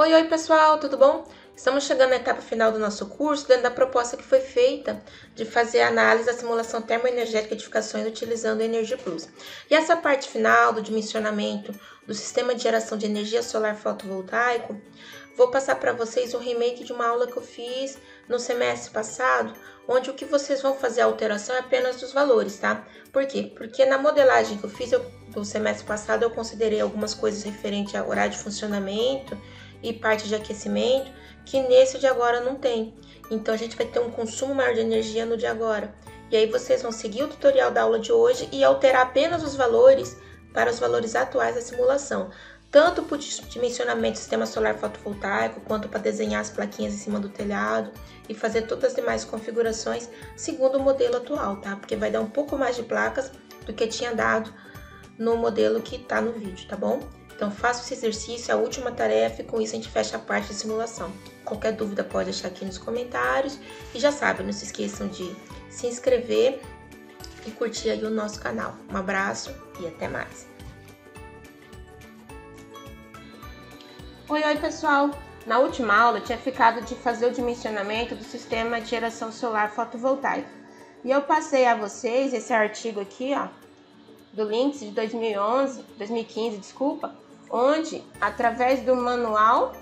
Oi pessoal, tudo bom? Estamos chegando na etapa final do nosso curso, dentro da proposta que foi feita de fazer a análise da simulação termoenergética de edificações utilizando o Energy Plus. E essa parte final do dimensionamento do sistema de geração de energia solar fotovoltaico, vou passar para vocês um remake de uma aula que eu fiz no semestre passado, onde o que vocês vão fazer a alteração é apenas dos valores, tá? Por quê? Porque na modelagem que eu fiz do semestre passado, eu considerei algumas coisas referentes ao horário de funcionamento e parte de aquecimento, que nesse de agora não tem. Então a gente vai ter um consumo maior de energia no de agora. E aí vocês vão seguir o tutorial da aula de hoje e alterar apenas os valores para os valores atuais da simulação. Tanto para o dimensionamento do sistema solar fotovoltaico, quanto para desenhar as plaquinhas em cima do telhado e fazer todas as demais configurações segundo o modelo atual, tá? Porque vai dar um pouco mais de placas do que tinha dado no modelo que está no vídeo, tá bom? Então faça esse exercício, é a última tarefa, e com isso a gente fecha a parte de simulação. Qualquer dúvida pode deixar aqui nos comentários. E já sabe, não se esqueçam de se inscrever e curtir aí o nosso canal. Um abraço e até mais. Oi pessoal! Na última aula eu tinha ficado de fazer o dimensionamento do sistema de geração solar fotovoltaica. E eu passei a vocês esse artigo aqui, ó, do Links de 2015, desculpa, onde, através do manual,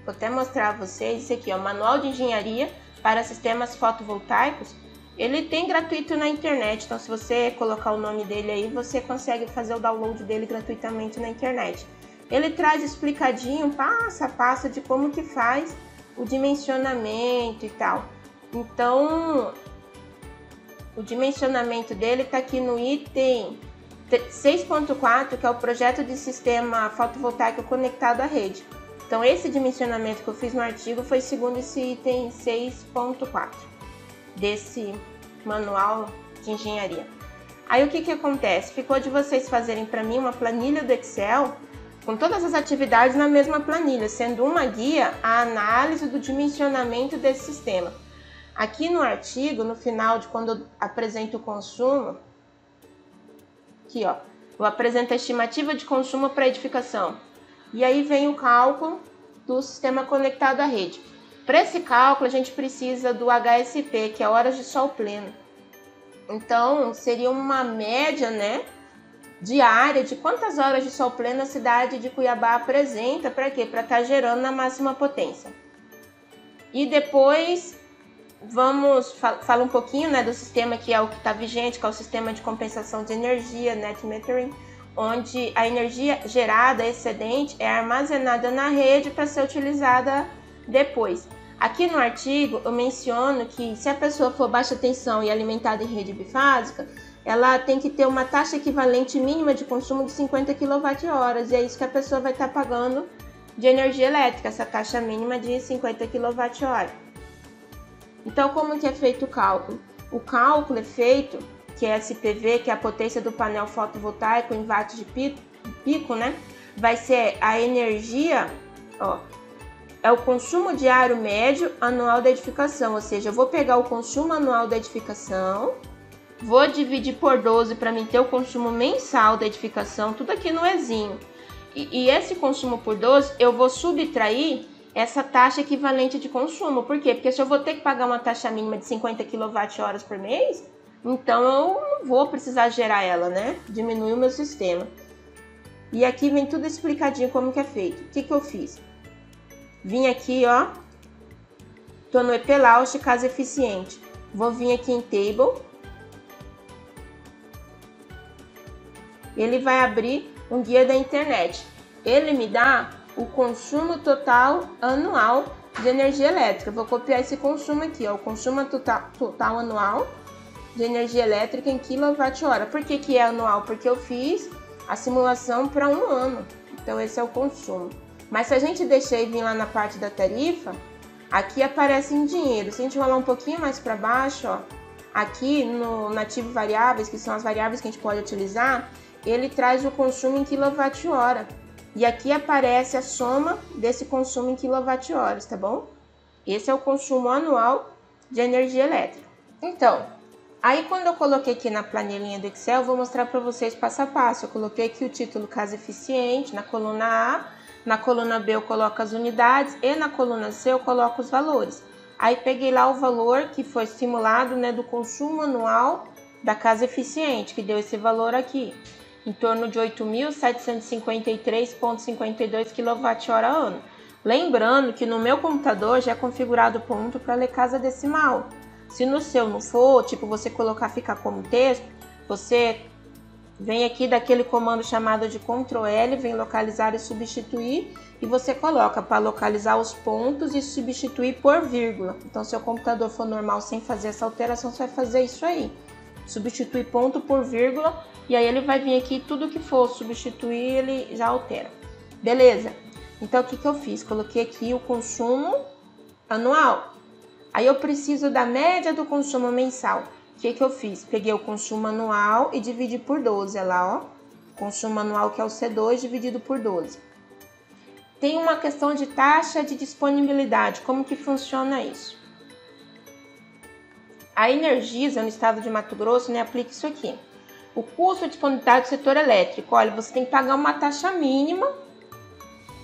vou até mostrar a vocês, esse aqui, ó, Manual de Engenharia para Sistemas Fotovoltaicos, ele tem gratuito na internet, então se você colocar o nome dele aí, você consegue fazer o download dele gratuitamente na internet. Ele traz explicadinho, passo a passo, de como que faz o dimensionamento e tal. Então, o dimensionamento dele está aqui no item 6.4, que é o projeto de sistema fotovoltaico conectado à rede. Então, esse dimensionamento que eu fiz no artigo foi segundo esse item 6.4 desse manual de engenharia. Aí, o que acontece? Ficou de vocês fazerem para mim uma planilha do Excel com todas as atividades na mesma planilha, sendo uma guia a análise do dimensionamento desse sistema. Aqui no artigo, no final de quando eu apresento o consumo, aqui ó, eu apresento a estimativa de consumo para edificação. E aí vem o cálculo do sistema conectado à rede. Para esse cálculo a gente precisa do HSP, que é horas de sol pleno. Então seria uma média, né, diária de quantas horas de sol pleno a cidade de Cuiabá apresenta. Para quê? Para estar gerando na máxima potência. E depois vamos falar um pouquinho, né, do sistema que é o que está vigente, que é o sistema de compensação de energia, net metering, onde a energia gerada excedente é armazenada na rede para ser utilizada depois. Aqui no artigo eu menciono que se a pessoa for baixa tensão e alimentada em rede bifásica, ela tem que ter uma taxa equivalente mínima de consumo de 50 kWh, e é isso que a pessoa vai estar pagando de energia elétrica, essa taxa mínima de 50 kWh. Então, como que é feito o cálculo? O cálculo é feito, que é SPV, que é a potência do painel fotovoltaico em watts de pico, né? Vai ser a energia, ó, é o consumo diário médio anual da edificação, ou seja, eu vou pegar o consumo anual da edificação, vou dividir por 12 para mim ter o consumo mensal da edificação, tudo aqui no Ezinho. E esse consumo por 12, eu vou subtrair essa taxa equivalente de consumo. Por quê? Porque se eu vou ter que pagar uma taxa mínima de 50 kWh por mês, então eu não vou precisar gerar ela, né? Diminui o meu sistema. E aqui vem tudo explicadinho como que é feito. O que eu fiz? Vim aqui, ó. Tô no EPLAUST, casa eficiente. Vou vir aqui em Table. Ele vai abrir um guia da internet. Ele me dá o consumo total anual de energia elétrica. Vou copiar esse consumo aqui, ó, o consumo total anual de energia elétrica em kWh. Por que é anual? Porque eu fiz a simulação para um ano. Então esse é o consumo. Mas se a gente deixar e vir lá na parte da tarifa, aqui aparece em dinheiro. Se a gente rolar um pouquinho mais para baixo, ó, aqui no nativo variáveis, que são as variáveis que a gente pode utilizar, ele traz o consumo em kWh. E aqui aparece a soma desse consumo em kWh, tá bom? Esse é o consumo anual de energia elétrica. Então, aí quando eu coloquei aqui na planilhinha do Excel, eu vou mostrar para vocês passo a passo. Eu coloquei aqui o título casa eficiente na coluna A, Na coluna B eu coloco as unidades e na coluna C eu coloco os valores. Aí peguei lá o valor que foi simulado, né, do consumo anual da casa eficiente, que deu esse valor aqui, em torno de 8.753,52 kWh/ano. Lembrando que no meu computador já é configurado o ponto para ler casa decimal. Se no seu não for, tipo, você colocar ficar como texto, você vem aqui daquele comando chamado de Ctrl L, vem localizar e substituir, e você coloca para localizar os pontos e substituir por vírgula. Então, se o computador for normal sem fazer essa alteração, você vai fazer isso aí. Substituir ponto por vírgula, e aí ele vai vir aqui, tudo que for substituir, ele já altera. Beleza? Então, o que eu fiz? Coloquei aqui o consumo anual. Aí eu preciso da média do consumo mensal. O que eu fiz? Peguei o consumo anual e dividi por 12, olha lá, ó. Consumo anual, que é o C2, dividido por 12. Tem uma questão de taxa de disponibilidade. Como que funciona isso? A Energisa, no estado de Mato Grosso, né, aplica isso aqui. O custo de disponibilidade do setor elétrico. Olha, você tem que pagar uma taxa mínima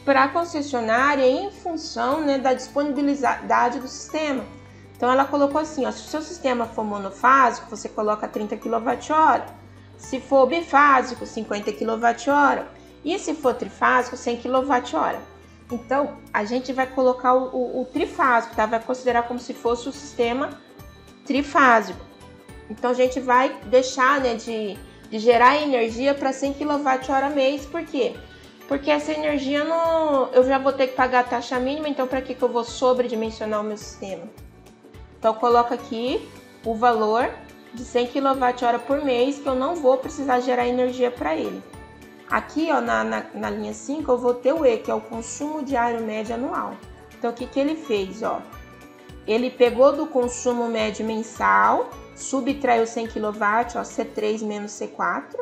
para a concessionária em função, né, da disponibilidade do sistema. Então, ela colocou assim, ó, se o seu sistema for monofásico, você coloca 30 kWh. Se for bifásico, 50 kWh. E se for trifásico, 100 kWh. Então, a gente vai colocar o trifásico, tá? Vai considerar como se fosse o sistema trifásico. Então, a gente vai deixar, né, de gerar energia para 100 kWh mês. Por quê? Porque essa energia eu já vou ter que pagar a taxa mínima, então para que eu vou sobredimensionar o meu sistema? Então, eu coloco aqui o valor de 100 kWh por mês, que eu não vou precisar gerar energia para ele. Aqui, ó, na linha 5, eu vou ter o E, que é o consumo diário médio anual. Então, o que ele fez? Ó? Ele pegou do consumo médio mensal, subtraiu 100 kW, ó, C3 menos C4,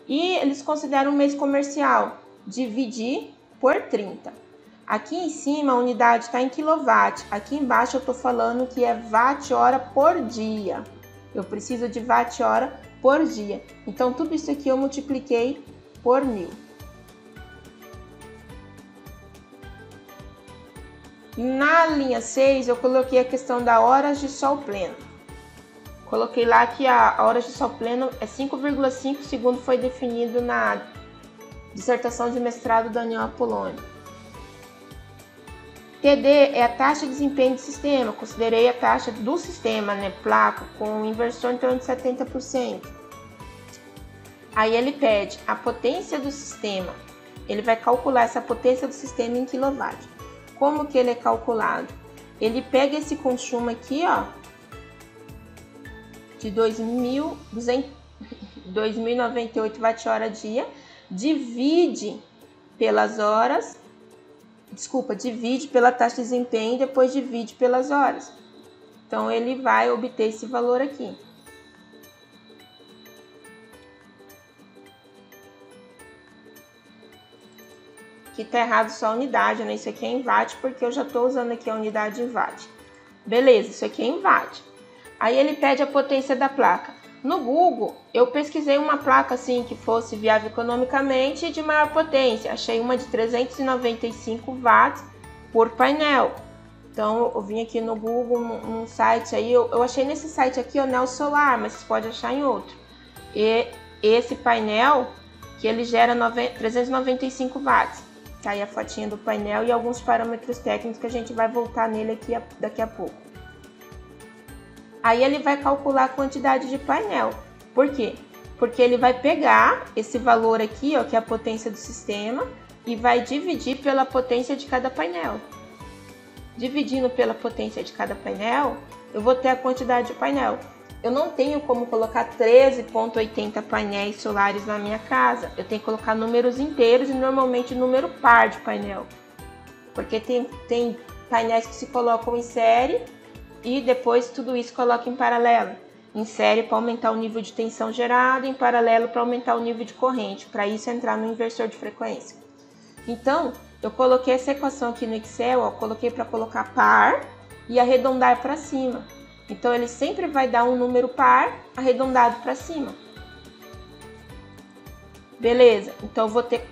e eles consideram um mês comercial, dividir por 30. Aqui em cima a unidade está em quilowatt, aqui embaixo eu estou falando que é watt-hora por dia. Eu preciso de watt-hora por dia. Então tudo isso aqui eu multipliquei por 1000. Na linha 6 eu coloquei a questão da horas de sol pleno. Coloquei lá que a horas de sol pleno é 5,5 segundo foi definido na dissertação de mestrado do Daniel Apolônio. TD é a taxa de desempenho do sistema. Considerei a taxa do sistema, né, placa, com inversor em torno de 70%. Aí ele pede a potência do sistema. Ele vai calcular essa potência do sistema em quilowatt. Como que ele é calculado? Ele pega esse consumo aqui, ó, de 2.098 watt-hora dia, divide pelas horas, divide pela taxa de desempenho e depois divide pelas horas. Então, ele vai obter esse valor aqui. Aqui tá errado só a unidade, né? Isso aqui é em watt, porque eu já tô usando aqui a unidade em watt. Beleza, isso aqui é em watt. Aí ele pede a potência da placa. No Google, eu pesquisei uma placa assim que fosse viável economicamente e de maior potência. Achei uma de 395 watts por painel. Então, eu vim aqui no Google, num site aí, eu achei nesse site aqui, o Neo Solar, mas você pode achar em outro. E esse painel, que ele gera 395 watts. Tá aí a fotinha do painel e alguns parâmetros técnicos que a gente vai voltar nele aqui daqui a pouco. Aí ele vai calcular a quantidade de painel. Por quê? Porque ele vai pegar esse valor aqui, ó, que é a potência do sistema, e vai dividir pela potência de cada painel. Dividindo pela potência de cada painel, eu vou ter a quantidade de painel. Eu não tenho como colocar 13,80 painéis solares na minha casa. Eu tenho que colocar números inteiros e normalmente número par de painel. Porque tem painéis que se colocam em série e depois tudo isso coloca em paralelo. Em série para aumentar o nível de tensão gerado, em paralelo para aumentar o nível de corrente, para isso entrar no inversor de frequência. Então, eu coloquei essa equação aqui no Excel, ó, coloquei para colocar par e arredondar para cima. Então, ele sempre vai dar um número par arredondado para cima. Beleza, então eu vou ter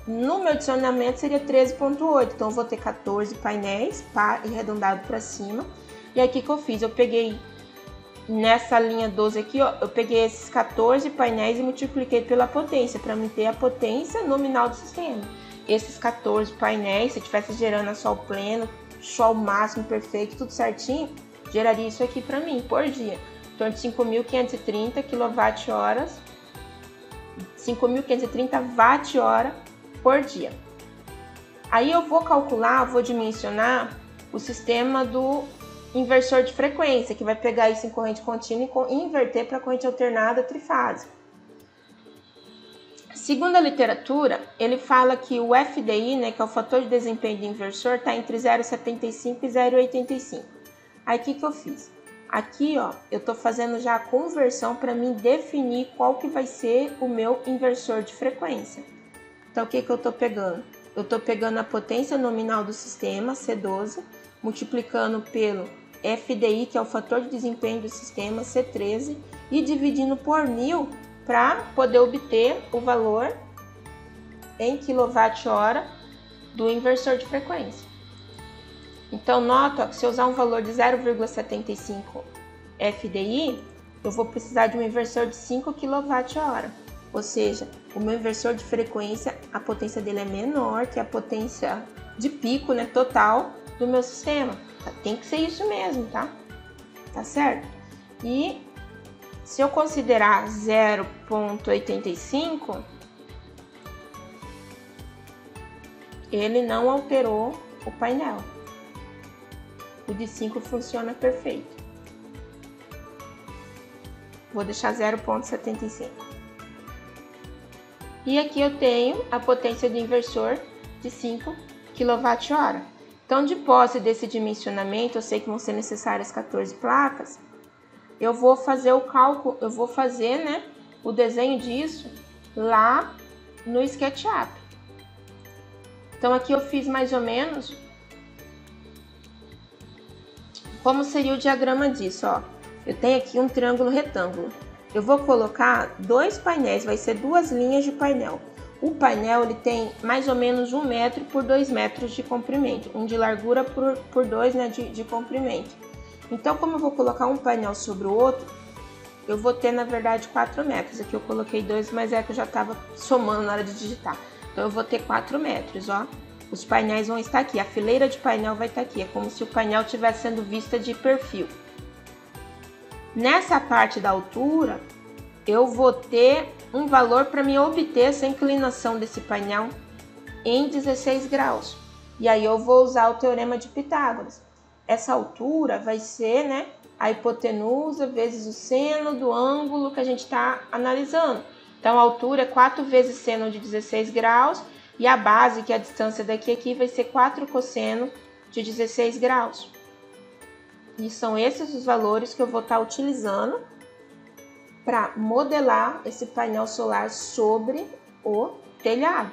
No meu adicionamento seria 13.8, então eu vou ter 14 painéis, arredondado para cima. E aqui que eu fiz, eu peguei nessa linha 12 aqui, ó, eu peguei esses 14 painéis e multipliquei pela potência, para me ter a potência nominal do sistema. Esses 14 painéis, se estivesse gerando a sol pleno, sol máximo perfeito, tudo certinho, geraria isso aqui para mim por dia. Então, de 5.530 kWh, 5.530 Wh por dia. Aí eu vou calcular, vou dimensionar o sistema do inversor de frequência, que vai pegar isso em corrente contínua e inverter para corrente alternada trifásica. Segundo a literatura, ele fala que o FDI, né, que é o fator de desempenho do inversor, está entre 0,75 e 0,85. Aí o que eu fiz? Aqui, ó, eu estou fazendo já a conversão para mim definir qual que vai ser o meu inversor de frequência. Então, o que eu estou pegando? Eu estou pegando a potência nominal do sistema, C12, multiplicando pelo FDI, que é o fator de desempenho do sistema, C13, e dividindo por 1000 para poder obter o valor em kWh do inversor de frequência. Então, nota que se eu usar um valor de 0,75 FDI, eu vou precisar de um inversor de 5 kWh. Ou seja, o meu inversor de frequência, a potência dele é menor que a potência de pico, né, total do meu sistema. Tem que ser isso mesmo, tá? Tá certo? E se eu considerar 0,85, ele não alterou o painel. O de 5 funciona perfeito. Vou deixar 0,75. E aqui eu tenho a potência do inversor de 5 kWh. Então, de posse desse dimensionamento, eu sei que vão ser necessárias 14 placas. Eu vou fazer o cálculo, eu vou fazer, né, o desenho disso lá no SketchUp. Então, aqui eu fiz mais ou menos como seria o diagrama disso, ó. Eu tenho aqui um triângulo retângulo. Eu vou colocar dois painéis, vai ser duas linhas de painel. O painel ele tem mais ou menos 1 metro por 2 metros de comprimento, um de largura por 2, né, de comprimento. Então, como eu vou colocar um painel sobre o outro, eu vou ter, na verdade, 4 metros. Aqui eu coloquei 2, mas é que eu já estava somando na hora de digitar. Então, eu vou ter 4 metros, ó. Os painéis vão estar aqui, a fileira de painel vai estar aqui. É como se o painel estivesse sendo vista de perfil. Nessa parte da altura, eu vou ter um valor para me obter essa inclinação desse painel em 16 graus. E aí eu vou usar o teorema de Pitágoras. Essa altura vai ser, né, a hipotenusa vezes o seno do ângulo que a gente está analisando. Então, a altura é 4 vezes seno de 16 graus e a base, que é a distância daqui a aqui, vai ser 4 cosseno de 16 graus. E são esses os valores que eu vou estar utilizando para modelar esse painel solar sobre o telhado.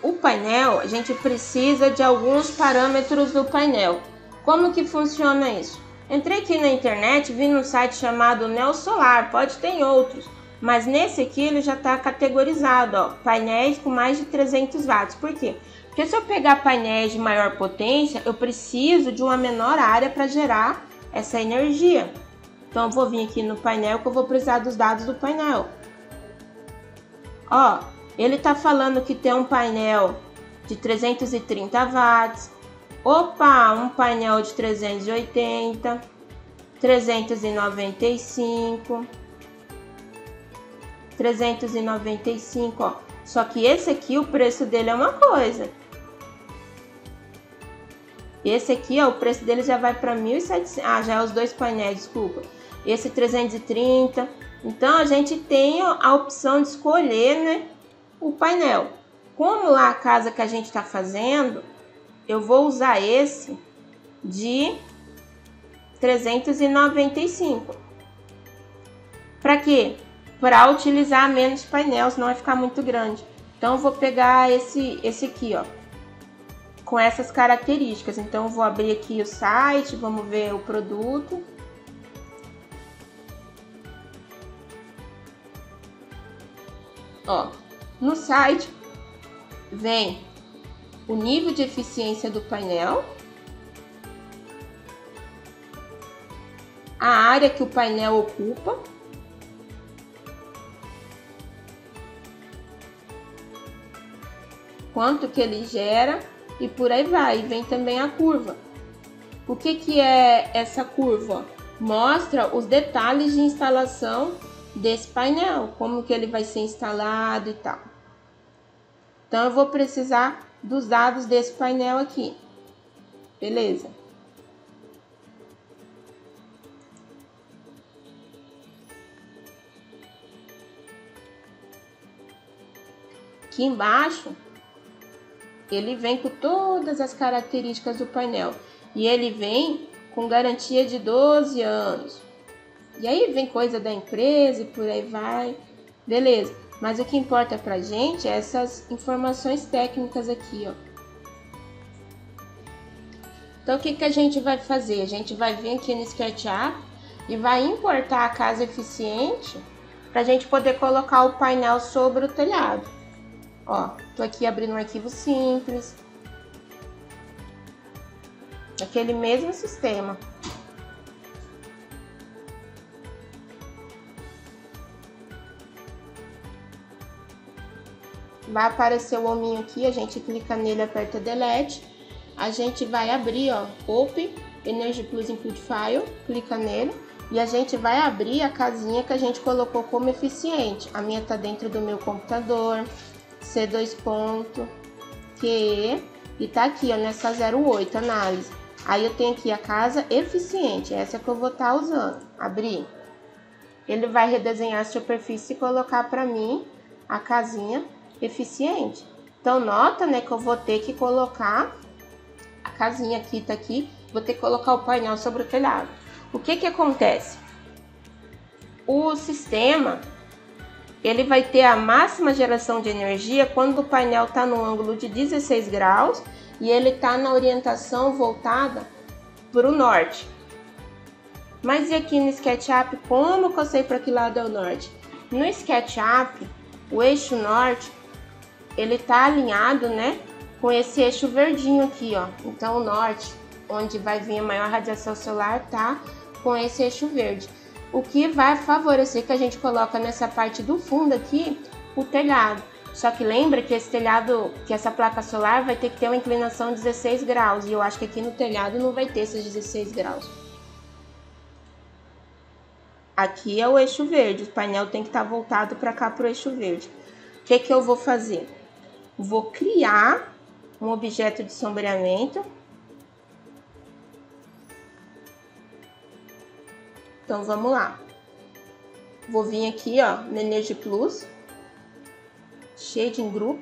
O painel, a gente precisa de alguns parâmetros do painel. Como que funciona isso? Entrei aqui na internet, vi num site chamado Neosolar, pode ter outros, mas nesse aqui ele já está categorizado, ó, painéis com mais de 300 watts. Por quê? Porque se eu pegar painéis de maior potência, eu preciso de uma menor área para gerar essa energia. Então eu vou vir aqui no painel que eu vou precisar dos dados do painel. Ó, ele tá falando que tem um painel de 330 watts. Opa, um painel de 380, 395, 395, ó. Só que esse aqui, o preço dele é uma coisa. Esse aqui, ó, o preço dele já vai para 1.700. Ah, já é os dois painéis, desculpa. Esse 330. Então, a gente tem a opção de escolher, né, o painel. Como lá a casa que a gente está fazendo, eu vou usar esse de 395. Para quê? Para utilizar menos painel, senão vai ficar muito grande. Então, eu vou pegar esse aqui, ó, com essas características. Então, eu vou abrir aqui o site, vamos ver o produto. Ó, no site vem o nível de eficiência do painel, a área que o painel ocupa, quanto que ele gera e por aí vai. E vem também a curva. O que é essa curva? Mostra os detalhes de instalação desse painel, como que ele vai ser instalado e tal. Então eu vou precisar dos dados desse painel aqui. Beleza? Aqui embaixo ele vem com todas as características do painel. E ele vem com garantia de 12 anos. E aí vem coisa da empresa e por aí vai. Beleza. Mas o que importa pra gente é essas informações técnicas aqui, ó. Então o que a gente vai fazer? A gente vai vir aqui no SketchUp e vai importar a casa eficiente pra gente poder colocar o painel sobre o telhado. Ó, tô aqui abrindo um arquivo simples. Aquele mesmo sistema. Vai aparecer o hominho aqui, a gente clica nele, aperta Delete. A gente vai abrir, ó, Open Energy Plus Input File, clica nele. E a gente vai abrir a casinha que a gente colocou como eficiente. A minha tá dentro do meu computador. C2. QE. E tá aqui, ó, nessa 08, análise. Aí eu tenho aqui a casa eficiente, essa que eu vou estar usando. Abrir. Ele vai redesenhar a superfície e colocar para mim a casinha eficiente. Então nota, né, que eu vou ter que colocar a casinha aqui, tá aqui. Vou ter que colocar o painel sobre o telhado. O que acontece? O sistema, ele vai ter a máxima geração de energia quando o painel está no ângulo de 16 graus e ele está na orientação voltada para o norte. Mas e aqui no SketchUp, como que eu sei para que lado é o norte? No SketchUp, o eixo norte, ele está alinhado, né, com esse eixo verdinho aqui, ó. Então o norte, onde vai vir a maior radiação solar, tá com esse eixo verde. O que vai favorecer que a gente coloca nessa parte do fundo aqui o telhado. Só que lembra que esse telhado, que essa placa solar vai ter que ter uma inclinação de 16 graus. E eu acho que aqui no telhado não vai ter esses 16 graus. Aqui é o eixo verde, o painel tem que estar voltado para cá, para o eixo verde. O que eu vou fazer? Vou criar um objeto de sombreamento. Então vamos lá. Vou vir aqui, ó, no Energy Plus, Shading Group,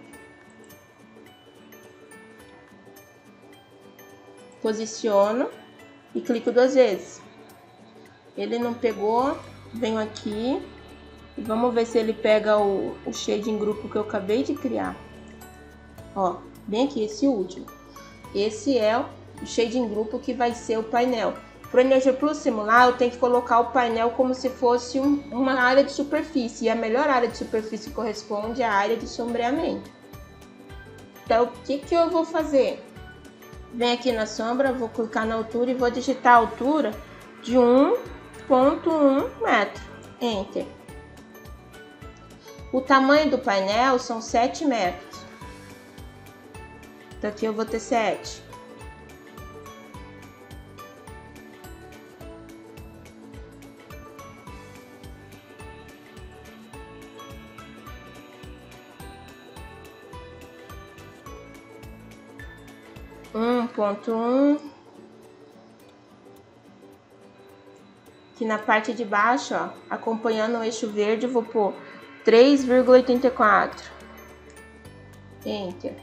posiciono e clico 2 vezes. Ele não pegou, venho aqui e vamos ver se ele pega o Shading Group que eu acabei de criar. Ó, bem aqui, esse último. Esse é o Shading Group que vai ser o painel. Para o Energy Plus simular, eu tenho que colocar o painel como se fosse uma área de superfície. E a melhor área de superfície corresponde à área de sombreamento. Então, o que eu vou fazer? Vem aqui na sombra, vou clicar na altura e vou digitar a altura de 1,1 metro. Enter. O tamanho do painel são 7 metros. Então, aqui eu vou ter 7. Aqui na parte de baixo, ó, acompanhando o eixo verde, eu vou pôr 3,84. Enter.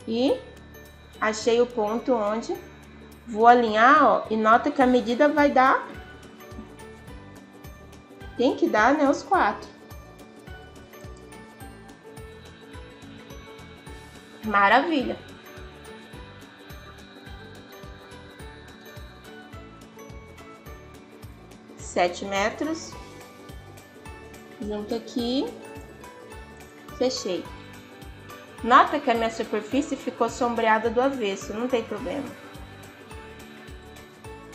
E achei o ponto onde vou alinhar, ó, e nota que a medida vai dar, tem que dar, né, os 4. Maravilha. Sete metros, junto aqui, Fechei. Nota que a minha superfície ficou sombreada do avesso, não tem problema.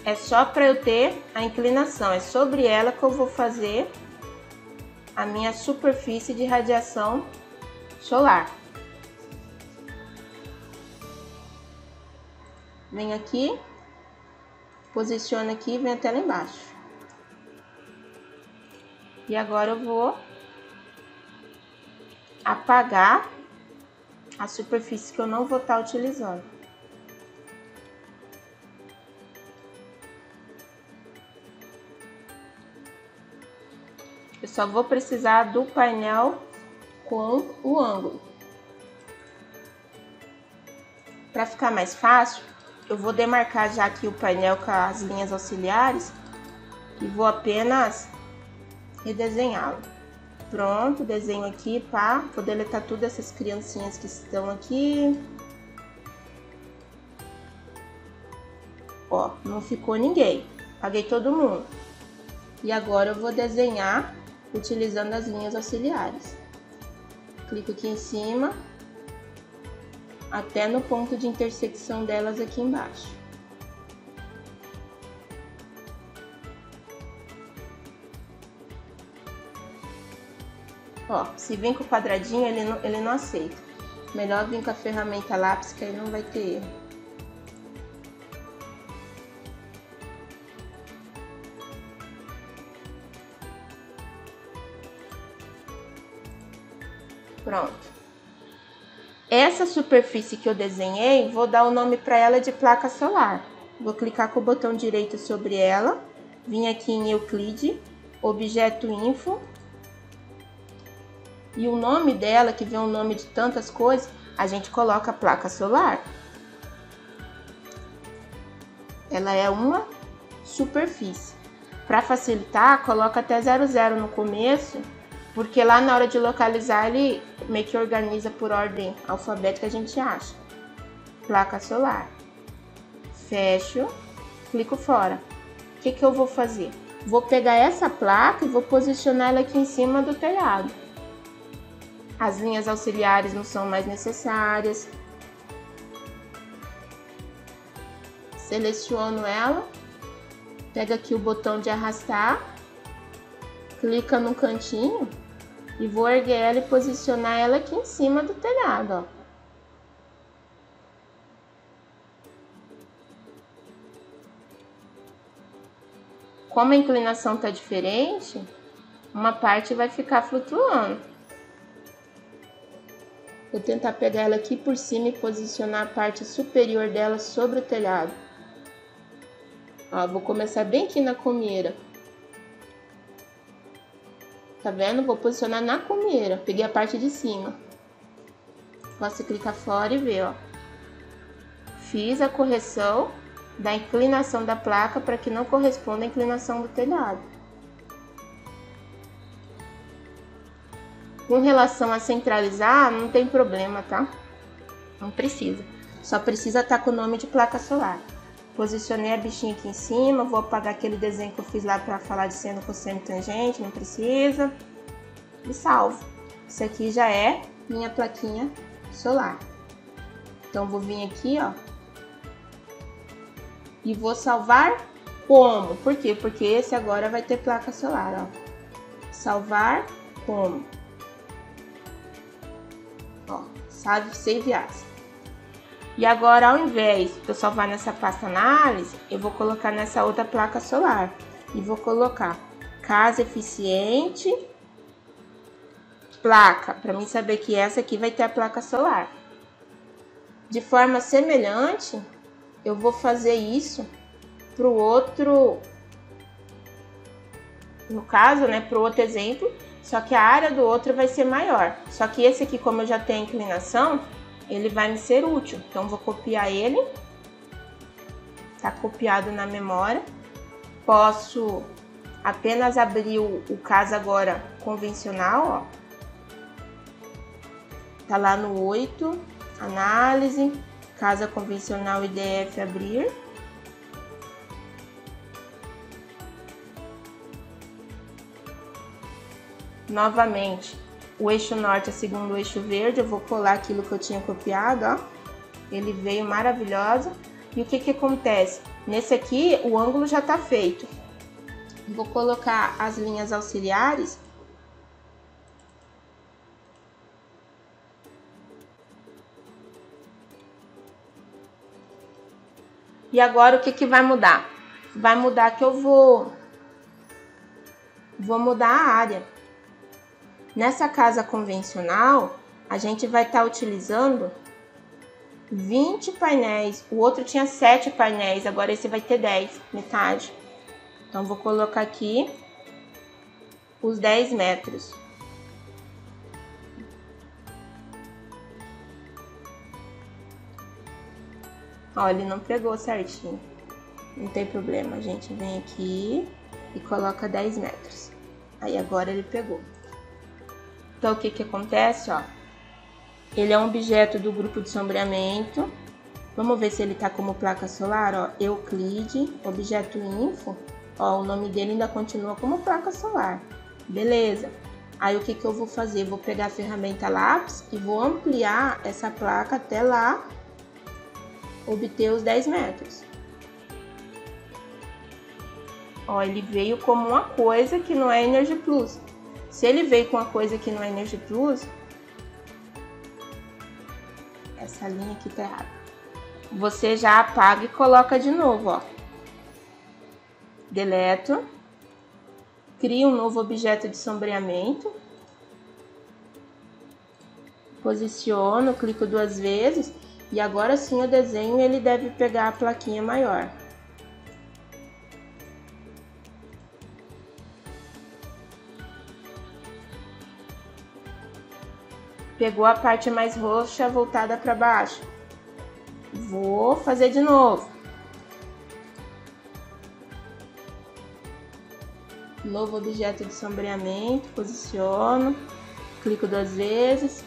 É só para eu ter a inclinação, é sobre ela que eu vou fazer a minha superfície de radiação solar. Venho aqui, posiciono aqui e venho até lá embaixo. E agora eu vou apagar a superfície que eu não vou estar utilizando. Eu só vou precisar do painel com o ângulo. Para ficar mais fácil, eu vou demarcar já aqui o painel com as linhas auxiliares e vou apenas redesenhá-lo. Pronto, desenho aqui, pá. Vou deletar tudo essas criancinhas que estão aqui. Ó, não ficou ninguém. Apaguei todo mundo. E agora eu vou desenhar utilizando as linhas auxiliares. Clico aqui em cima, até no ponto de intersecção delas aqui embaixo. Ó, se vir com o quadradinho, ele não aceita. Melhor vir com a ferramenta lápis, que aí não vai ter erro. Pronto. Essa superfície que eu desenhei, vou dar o nome para ela de placa solar. Vou clicar com o botão direito sobre ela, vim aqui em Euclide, Objeto Info. E o nome dela, que vem o nome de tantas coisas, a gente coloca placa solar. Ela é uma superfície. Para facilitar, coloca até 00 no começo, porque lá na hora de localizar ele meio que organiza por ordem alfabética, a gente acha. Placa solar. Fecho, clico fora. O que eu vou fazer? Vou pegar essa placa e vou posicionar ela aqui em cima do telhado. As linhas auxiliares não são mais necessárias. Seleciono ela, pego aqui o botão de arrastar, clica no cantinho e vou erguer ela e posicionar ela aqui em cima do telhado, ó. Como a inclinação está diferente, uma parte vai ficar flutuando. Vou tentar pegar ela aqui por cima e posicionar a parte superior dela sobre o telhado. Ó, vou começar bem aqui na comieira. Tá vendo? Vou posicionar na comieira. Peguei a parte de cima. Posso clicar fora e ver, ó. Fiz a correção da inclinação da placa para que não corresponda à inclinação do telhado. Com relação a centralizar, não tem problema, tá? Não precisa. Só precisa estar com o nome de placa solar. Posicionei a bichinha aqui em cima, vou apagar aquele desenho que eu fiz lá para falar de seno, cosseno e tangente, não precisa. E salvo. Isso aqui já é minha plaquinha solar. Então vou vir aqui, ó. E vou salvar como? Por quê? Porque esse agora vai ter placa solar, ó. Salvar como? Ó, save as. E agora, ao invés de eu salvar nessa pasta análise, eu vou colocar nessa outra placa solar. E vou colocar casa eficiente, placa, para mim saber que essa aqui vai ter a placa solar. De forma semelhante, eu vou fazer isso para o outro, no caso, né, para o outro exemplo, só que a área do outro vai ser maior. Só que esse aqui, como eu já tenho a inclinação, ele vai me ser útil. Então, vou copiar ele. Tá copiado na memória. Posso apenas abrir o caso agora convencional, ó. Tá lá no 8, análise, casa convencional IDF abrir. Novamente, o eixo norte é segundo o eixo verde. Eu vou colar aquilo que eu tinha copiado, ó. Ele veio maravilhoso. E o que que acontece? Nesse aqui, o ângulo já tá feito. Vou colocar as linhas auxiliares. E agora o que que vai mudar? Vai mudar que eu vou mudar a área. Nessa casa convencional, a gente vai estar utilizando 20 painéis. O outro tinha 7 painéis, agora esse vai ter 10, metade. Então, vou colocar aqui os 10 metros. Ó, ele não pegou certinho. Não tem problema, a gente vem aqui e coloca 10 metros. Aí, agora ele pegou. Então, o que que acontece, ó? Ele é um objeto do grupo de sombreamento. Vamos ver se ele tá como placa solar, ó. Euclide, objeto info. Ó, o nome dele ainda continua como placa solar. Beleza. Aí, o que que eu vou fazer? Vou pegar a ferramenta lápis e vou ampliar essa placa até lá, obter os 10 metros. Ó, ele veio como uma coisa que não é Energy Plus. Se ele veio com uma coisa que não é Energy Plus, essa linha aqui tá errada. Você já apaga e coloca de novo, ó. Deleto. Cria um novo objeto de sombreamento. Posiciono, clico 2 vezes. E agora sim o desenho ele deve pegar a plaquinha maior. Pegou a parte mais roxa voltada para baixo. Vou fazer de novo. Novo objeto de sombreamento, posiciono, clico 2 vezes.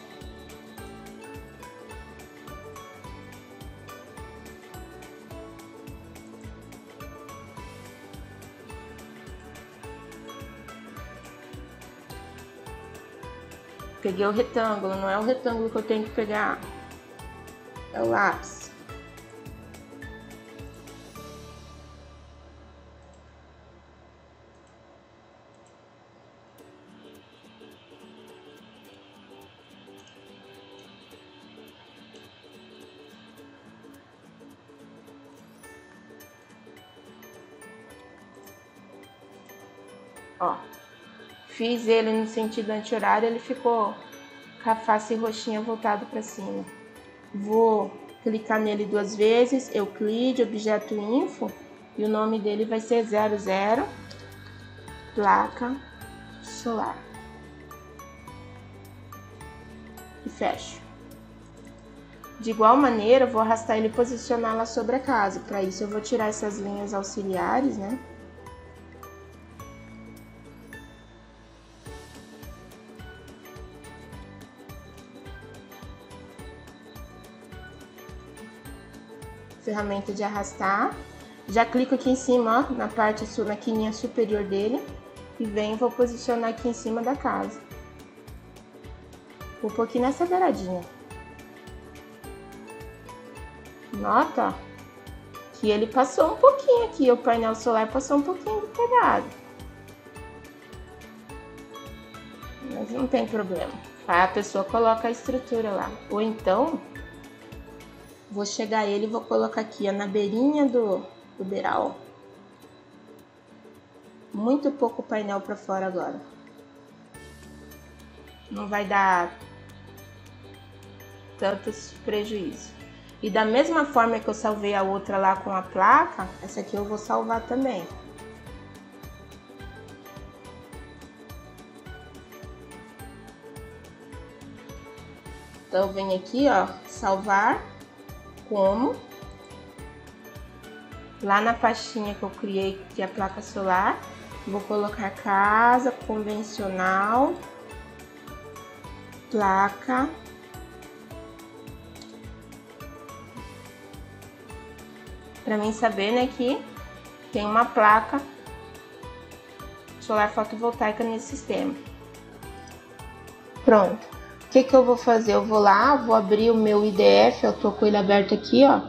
Peguei o retângulo, não é o retângulo que eu tenho que pegar, é o lápis. Ó. Fiz ele no sentido anti-horário, ele ficou com a face roxinha voltado para cima. Vou clicar nele 2 vezes, Euclide, objeto info, e o nome dele vai ser 00, placa solar. E fecho. De igual maneira, eu vou arrastar ele e posicioná-la sobre a casa. Para isso, eu vou tirar essas linhas auxiliares, né? Ferramenta de arrastar, já clico aqui em cima, ó, na parte na quininha superior dele e venho, vou posicionar aqui em cima da casa. Vou pôr aqui nessa beiradinha. Nota, ó, que ele passou um pouquinho aqui, o painel solar passou um pouquinho do telhado. Mas não tem problema, a pessoa coloca a estrutura lá. Ou então, vou chegar ele e vou colocar aqui, ó, na beirinha do beiral. Muito pouco painel para fora agora. Não vai dar tantos prejuízos. E da mesma forma que eu salvei a outra lá com a placa, essa aqui eu vou salvar também. Então eu venho aqui, ó, salvar como. Lá na pastinha que eu criei, que é a placa solar, vou colocar casa convencional, placa, para mim saber, né, que tem uma placa solar fotovoltaica nesse sistema. Pronto. O que eu vou fazer? Eu vou lá, vou abrir o meu IDF, eu tô com ele aberto aqui, ó,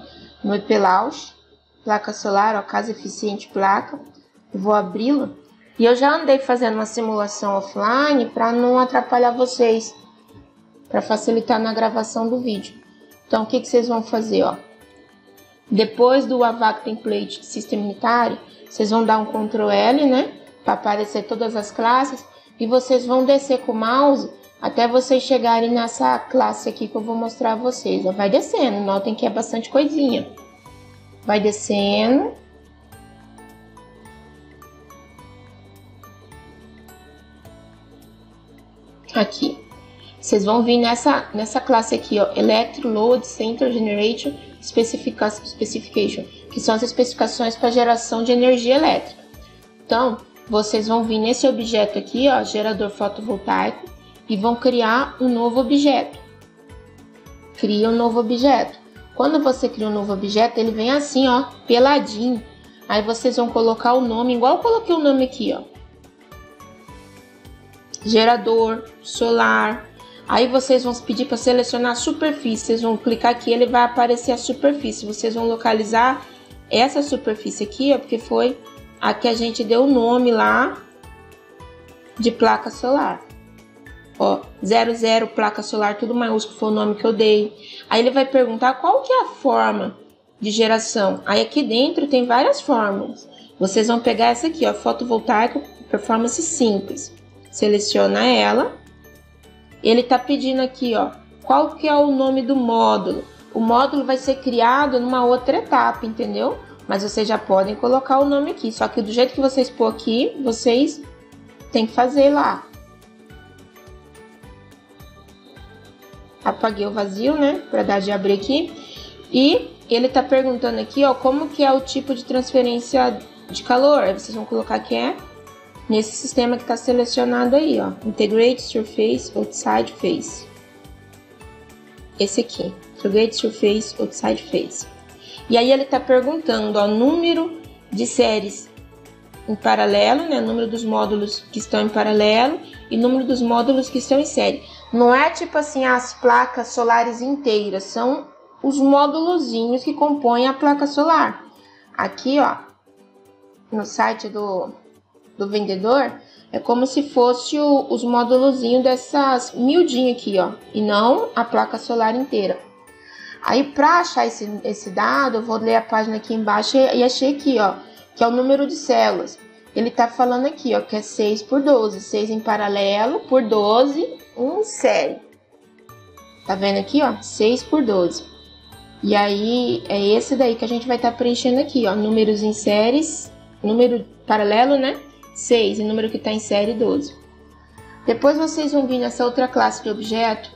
no EPLAUSH, placa solar, ó, casa eficiente placa. Eu vou abri-lo. E eu já andei fazendo uma simulação offline para não atrapalhar vocês, para facilitar na gravação do vídeo. Então, o que vocês vão fazer, ó? Depois do AVAC Template System Unitary, vocês vão dar um Ctrl L, né? Para aparecer todas as classes. E vocês vão descer com o mouse até vocês chegarem nessa classe aqui que eu vou mostrar a vocês. Vai descendo, notem que é bastante coisinha. Vai descendo. Aqui. Vocês vão vir nessa classe aqui, ó, Electro Load Center Generation Specification, que são as especificações para geração de energia elétrica. Então, vocês vão vir nesse objeto aqui, ó, gerador fotovoltaico, e vão criar um novo objeto. Cria um novo objeto. Quando você cria um novo objeto, ele vem assim, ó, peladinho. Aí vocês vão colocar o nome, igual eu coloquei o nome aqui, ó. Gerador solar. Aí vocês vão pedir para selecionar a superfície. Vocês vão clicar aqui, ele vai aparecer a superfície. Vocês vão localizar essa superfície aqui, ó, porque foi a que a gente deu o nome lá de placa solar. Ó, 00 placa solar, tudo maiúsculo, foi o nome que eu dei. Aí ele vai perguntar qual que é a forma de geração. Aí aqui dentro tem várias formas. Vocês vão pegar essa aqui, ó, fotovoltaico, performance simples. Seleciona ela. Ele tá pedindo aqui, ó, qual que é o nome do módulo. O módulo vai ser criado numa outra etapa, entendeu? Mas vocês já podem colocar o nome aqui. Só que do jeito que vocês pôr aqui, vocês têm que fazer lá. Apaguei o vazio, né? Para dar de abrir aqui. E ele tá perguntando aqui, ó, como que é o tipo de transferência de calor. Aí vocês vão colocar que é nesse sistema que está selecionado aí, ó, Integrate Surface Outside Phase. Esse aqui, Integrate Surface Outside Phase. E aí ele está perguntando, ó, número de séries em paralelo, né, número dos módulos que estão em paralelo e número dos módulos que estão em série. Não é tipo assim as placas solares inteiras, são os módulozinhos que compõem a placa solar. Aqui, ó, no site do vendedor, é como se fosse os módulozinhos dessas miudinhas aqui, ó, e não a placa solar inteira. Aí, para achar esse dado, eu vou ler a página aqui embaixo e achei aqui, ó, que é o número de células. Ele tá falando aqui, ó, que é 6 por 12, 6 em paralelo por 12 em série. Tá vendo aqui, ó, 6 por 12. E aí, é esse daí que a gente vai estar preenchendo aqui, ó, números em séries, número paralelo, né? 6 e número que está em série 12. Depois vocês vão vir nessa outra classe de objeto,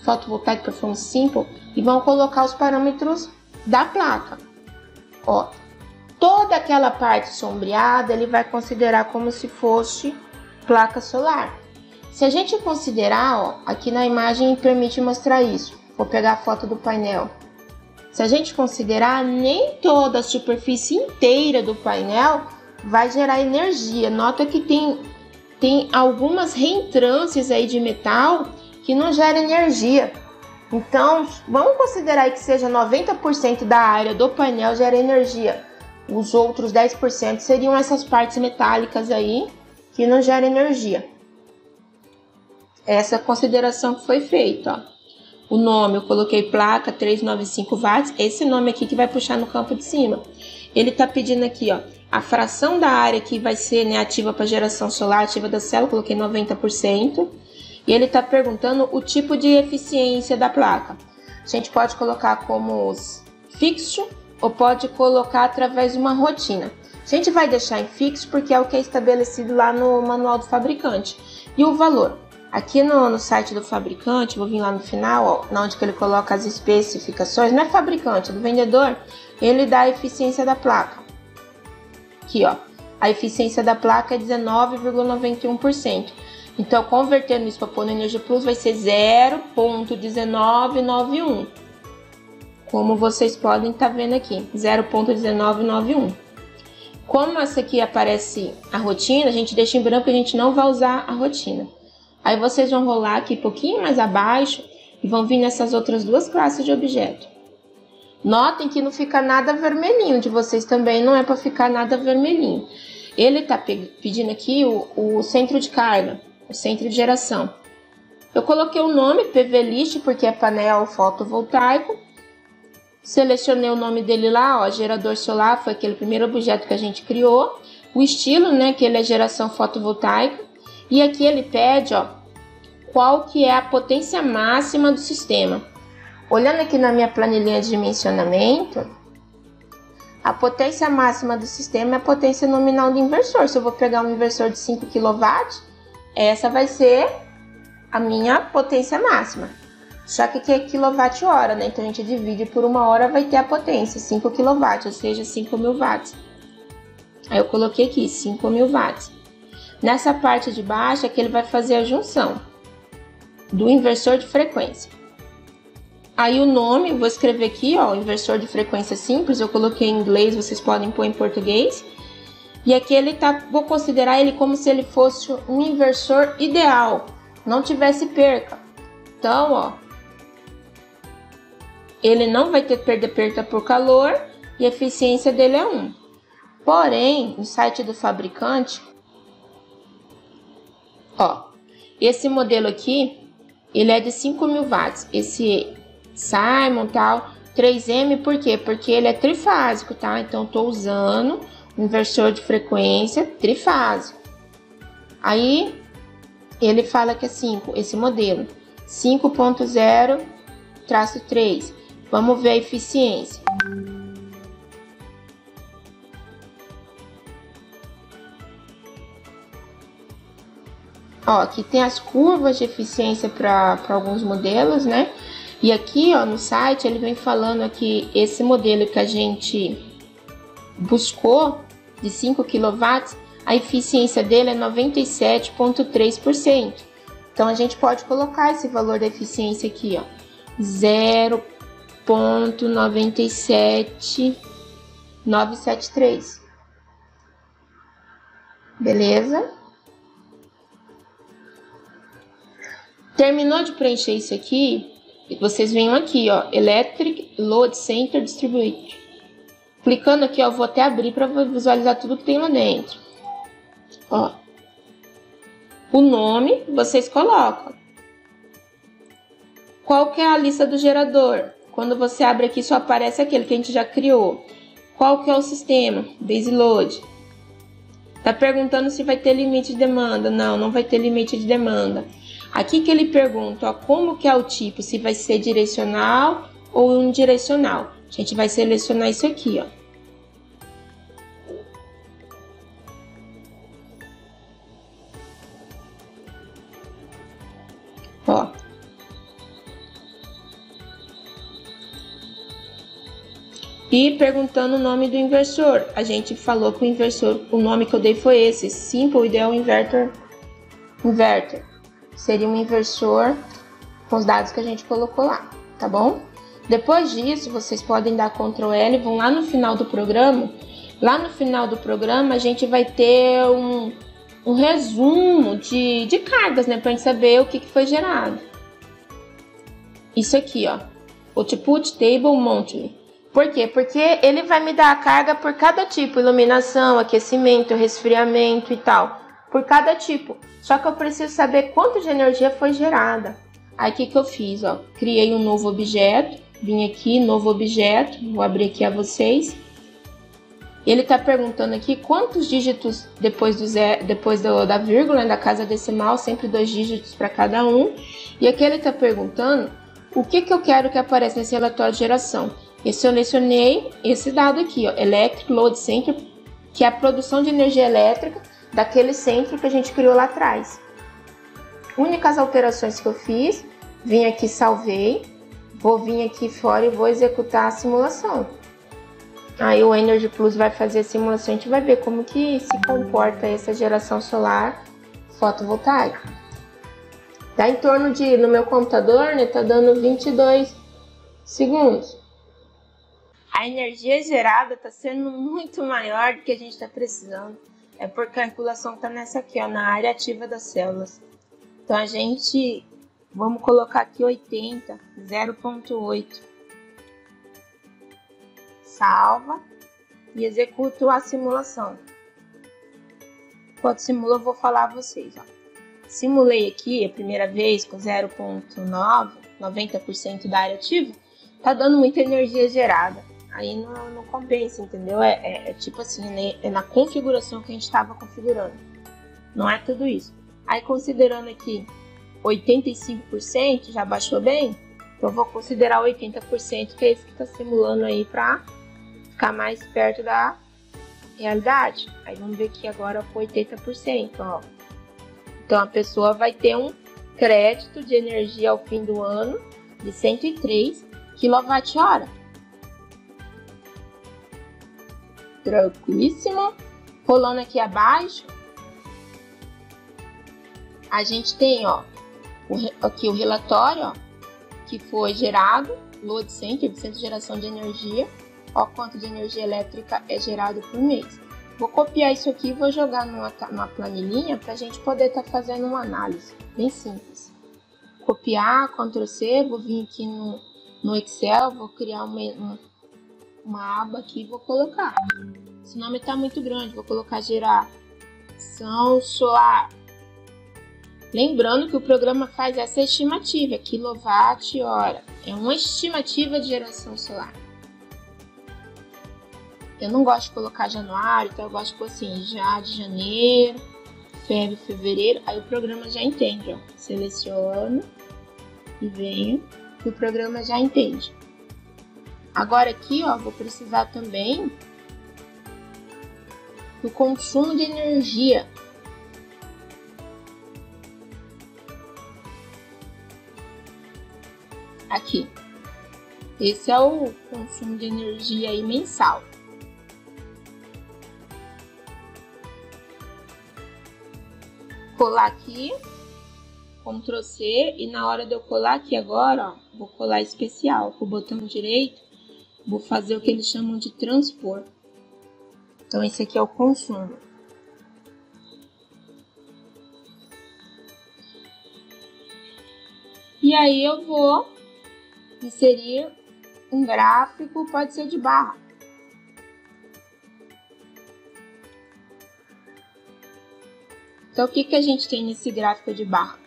Photovoltaic Performance Simple, e vão colocar os parâmetros da placa. Ó, toda aquela parte sombreada ele vai considerar como se fosse placa solar. Se a gente considerar, ó, aqui na imagem permite mostrar isso. Vou pegar a foto do painel. Se a gente considerar, nem toda a superfície inteira do painel vai gerar energia. Nota que tem algumas reentrâncias aí de metal que não gera energia. Então, vamos considerar que seja 90% da área do painel gera energia. Os outros 10% seriam essas partes metálicas aí que não geram energia. Essa consideração que foi feita, ó. O nome, eu coloquei placa 395 watts, esse nome aqui que vai puxar no campo de cima. Ele tá pedindo aqui, ó, a fração da área que vai ser, né, ativa para geração solar, ativa da célula, coloquei 90%. E ele está perguntando o tipo de eficiência da placa. A gente pode colocar como fixo ou pode colocar através de uma rotina. A gente vai deixar em fixo porque é o que é estabelecido lá no manual do fabricante. E o valor? Aqui no site do fabricante, vou vir lá no final, ó, onde que ele coloca as especificações, não é fabricante, é do vendedor, ele dá a eficiência da placa. Aqui, ó, a eficiência da placa é 19,91%. Então, convertendo isso para pôr no Energia Plus, vai ser 0,1991. Como vocês podem estar vendo aqui, 0,1991. Como essa aqui aparece a rotina, a gente deixa em branco, a gente não vai usar a rotina. Aí vocês vão rolar aqui um pouquinho mais abaixo e vão vir nessas outras duas classes de objeto. Notem que não fica nada vermelhinho, de vocês também não é para ficar nada vermelhinho. Ele está pedindo aqui o centro de carga, o centro de geração. Eu coloquei o nome PVList porque é painel fotovoltaico. Selecionei o nome dele lá, ó, gerador solar, foi aquele primeiro objeto que a gente criou. O estilo, né, que ele é geração fotovoltaica. E aqui ele pede, ó, qual que é a potência máxima do sistema. Olhando aqui na minha planilhinha de dimensionamento, a potência máxima do sistema é a potência nominal do inversor. Se eu vou pegar um inversor de 5 kW, essa vai ser a minha potência máxima. Só que aqui é quilowatt-hora, né? Então a gente divide por 1 hora, vai ter a potência, 5 kW, ou seja, 5.000 watts. Aí eu coloquei aqui, 5.000 watts. Nessa parte de baixo é que ele vai fazer a junção do inversor de frequência. Aí o nome, vou escrever aqui, ó, inversor de frequência simples, eu coloquei em inglês, vocês podem pôr em português. E aqui ele tá, vou considerar ele como se ele fosse um inversor ideal, não tivesse perca. Então, ó, ele não vai perder perca por calor e a eficiência dele é 1. Porém, no site do fabricante, ó, esse modelo aqui, ele é de 5.000 watts, esse Simon tal, 3M, por quê? Porque ele é trifásico, tá? Então, eu tô usando um inversor de frequência trifásico. Aí, ele fala que é 5, esse modelo, 5.0-3. Vamos ver a eficiência. Ó, aqui tem as curvas de eficiência para alguns modelos, né? E aqui, ó, no site, ele vem falando aqui, esse modelo que a gente buscou, de 5 kW, a eficiência dele é 97,3%. Então, a gente pode colocar esse valor da eficiência aqui, ó, 0,97973. Beleza? Terminou de preencher isso aqui, vocês venham aqui, ó, Electric Load Center Distributed. Clicando aqui, ó, eu vou até abrir para visualizar tudo que tem lá dentro. Ó, o nome vocês colocam. Qual que é a lista do gerador? Quando você abre aqui, só aparece aquele que a gente já criou. Qual que é o sistema? Base Load. Tá perguntando se vai ter limite de demanda. Não, não vai ter limite de demanda. Aqui que ele pergunta, ó, como que é o tipo, se vai ser direcional ou unidirecional. A gente vai selecionar isso aqui, ó. Ó. E perguntando o nome do inversor. A gente falou que o inversor, o nome que eu dei foi esse, Simple Ideal Inverter. Seria um inversor com os dados que a gente colocou lá, tá bom? Depois disso, vocês podem dar Ctrl L, vão lá no final do programa. Lá no final do programa, a gente vai ter um resumo de cargas, né? Pra gente saber o que foi gerado. Isso aqui, ó. Output Table Monthly. Por quê? Porque ele vai me dar a carga por cada tipo. Iluminação, aquecimento, resfriamento e tal. Por cada tipo. Só que eu preciso saber quanto de energia foi gerada. Aí o que eu fiz? Ó, criei um novo objeto. Vim aqui, novo objeto. Vou abrir aqui a vocês. Ele está perguntando aqui quantos dígitos depois da vírgula, da casa decimal, sempre 2 dígitos para cada um. E aqui ele está perguntando o que eu quero que apareça nesse relatório de geração. Eu selecionei esse dado aqui, ó, Electric Load Center, que é a produção de energia elétrica daquele centro que a gente criou lá atrás. Únicas alterações que eu fiz, vim aqui, salvei, vou vir aqui fora e vou executar a simulação. Aí o Energy Plus vai fazer a simulação, a gente vai ver como que se comporta essa geração solar fotovoltaica. Dá em torno de, no meu computador, né, tá dando 22 segundos. A energia gerada está sendo muito maior do que a gente está precisando. É porque a calculação está nessa aqui, ó, na área ativa das células. Então a gente, vamos colocar aqui 80, 0.8. Salva e executo a simulação. Enquanto simula, eu vou falar a vocês, ó. Simulei aqui a primeira vez com 0.9, 90% da área ativa, tá dando muita energia gerada. Aí não compensa, entendeu? É tipo assim, né? É na configuração que a gente estava configurando. Não é tudo isso. Aí considerando aqui 85%, já baixou bem? Então vou considerar 80%, que é esse que está simulando aí para ficar mais perto da realidade. Aí vamos ver aqui agora com 80%, ó. Então a pessoa vai ter um crédito de energia ao fim do ano de 103 kWh. Tranquilíssimo. Rolando aqui abaixo, a gente tem, ó, aqui o relatório, ó, que foi gerado, load center, centro de geração de energia, ó, quanto de energia elétrica é gerado por mês. Vou copiar isso aqui e vou jogar numa planilhinha para a gente poder estar fazendo uma análise bem simples. Copiar, Ctrl C, vou vir aqui no Excel, vou criar uma aba aqui e vou colocar. Esse nome está muito grande, vou colocar geração solar. Lembrando que o programa faz essa estimativa, quilowatt-hora. É uma estimativa de geração solar. Eu não gosto de colocar januário, então eu gosto de pôr assim, já de janeiro, fevereiro. Aí o programa já entende, ó. Seleciono e venho, e o programa já entende. Agora aqui, ó, vou precisar também do consumo de energia. Aqui. Esse é o consumo de energia aí mensal. Colar aqui, Ctrl C, e na hora de eu colar aqui agora, ó, vou colar especial com o botão direito, vou fazer o que eles chamam de transpor. Então esse aqui é o consumo. E aí eu vou inserir um gráfico, pode ser de barra. Então, o que a gente tem nesse gráfico de barra?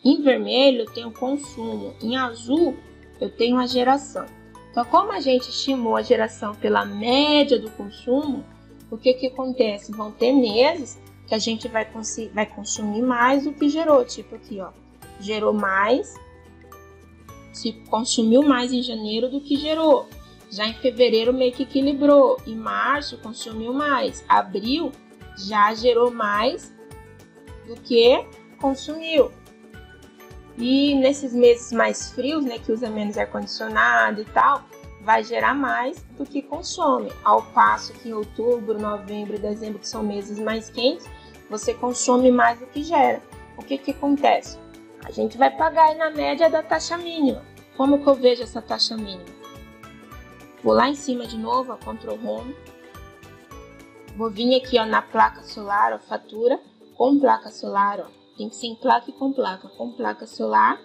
Em vermelho, eu tenho o consumo. Em azul, eu tenho a geração. Então, como a gente estimou a geração pela média do consumo, o que acontece? Vão ter meses que a gente vai consumir mais do que gerou. Tipo aqui, ó. Gerou mais, se consumiu mais em janeiro do que gerou. Já em fevereiro, meio que equilibrou. Em março, consumiu mais. Abril, já gerou mais do que consumiu. E nesses meses mais frios, né, que usa menos ar-condicionado e tal, vai gerar mais do que consome. Ao passo que em outubro, novembro e dezembro, que são meses mais quentes, você consome mais do que gera. O que acontece? A gente vai pagar aí na média da taxa mínima. Como que eu vejo essa taxa mínima? Vou lá em cima de novo, ó, Ctrl Home. Vou vir aqui, ó, na placa solar, ó, fatura. Com placa solar, ó, tem que ser em placa e com placa solar,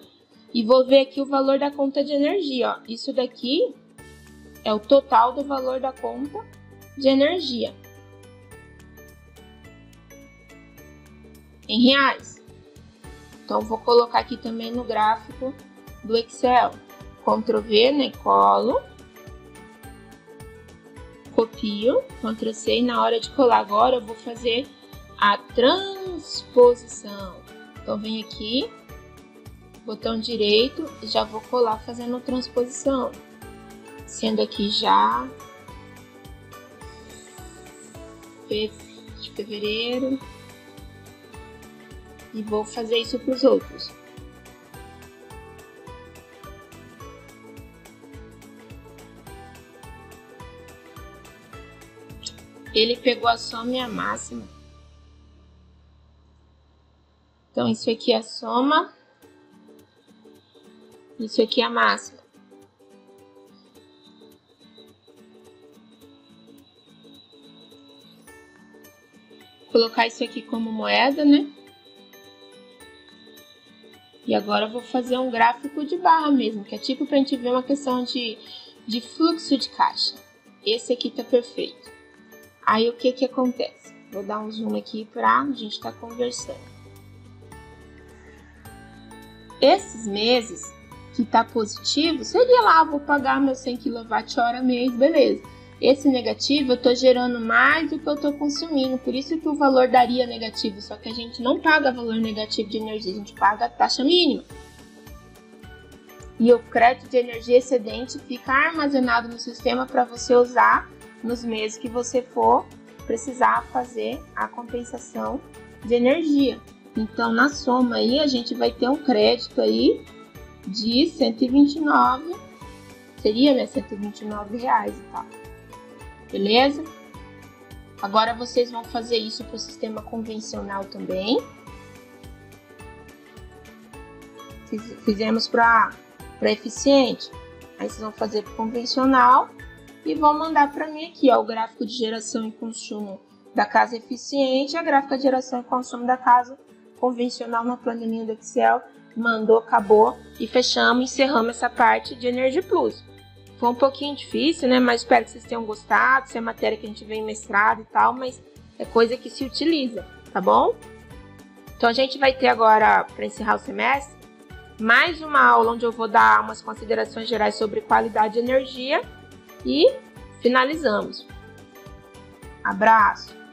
e vou ver aqui o valor da conta de energia, ó. Isso daqui é o total do valor da conta de energia em reais. Então vou colocar aqui também no gráfico do Excel, Ctrl V, né, colo, copio, Ctrl C, e na hora de colar agora eu vou fazer a transposição. Então vem aqui, botão direito, e já vou colar fazendo a transposição. Sendo aqui já de fevereiro, e vou fazer isso para os outros. Ele pegou a soma e a máxima. Então, isso aqui é a soma, isso aqui é a máxima. Vou colocar isso aqui como moeda, né? E agora eu vou fazer um gráfico de barra mesmo, que é tipo para a gente ver uma questão de fluxo de caixa. Esse aqui tá perfeito. Aí o que acontece? Vou dar um zoom aqui para a gente estar conversando. Esses meses que tá positivo, seria lá, vou pagar meus 100 kWh mês, beleza. Esse negativo, eu tô gerando mais do que eu tô consumindo, por isso que o valor daria negativo, só que a gente não paga valor negativo de energia, a gente paga a taxa mínima. E o crédito de energia excedente fica armazenado no sistema para você usar nos meses que você for precisar fazer a compensação de energia. Então, na soma aí, a gente vai ter um crédito aí de 129, seria, né, 129 reais e tal. Beleza? Agora vocês vão fazer isso para o sistema convencional também. Fizemos para eficiente. Aí vocês vão fazer para convencional e vão mandar para mim aqui, ó, o gráfico de geração e consumo da casa eficiente e a gráfica de geração e consumo da casa convencional na planilhinha do Excel. Mandou, acabou e fechamos, encerramos essa parte de Energy Plus. Foi um pouquinho difícil, né? Mas espero que vocês tenham gostado. Isso é matéria que a gente vê em mestrado e tal, mas é coisa que se utiliza, tá bom? Então a gente vai ter agora, para encerrar o semestre, mais uma aula onde eu vou dar umas considerações gerais sobre qualidade de energia e finalizamos. Abraço!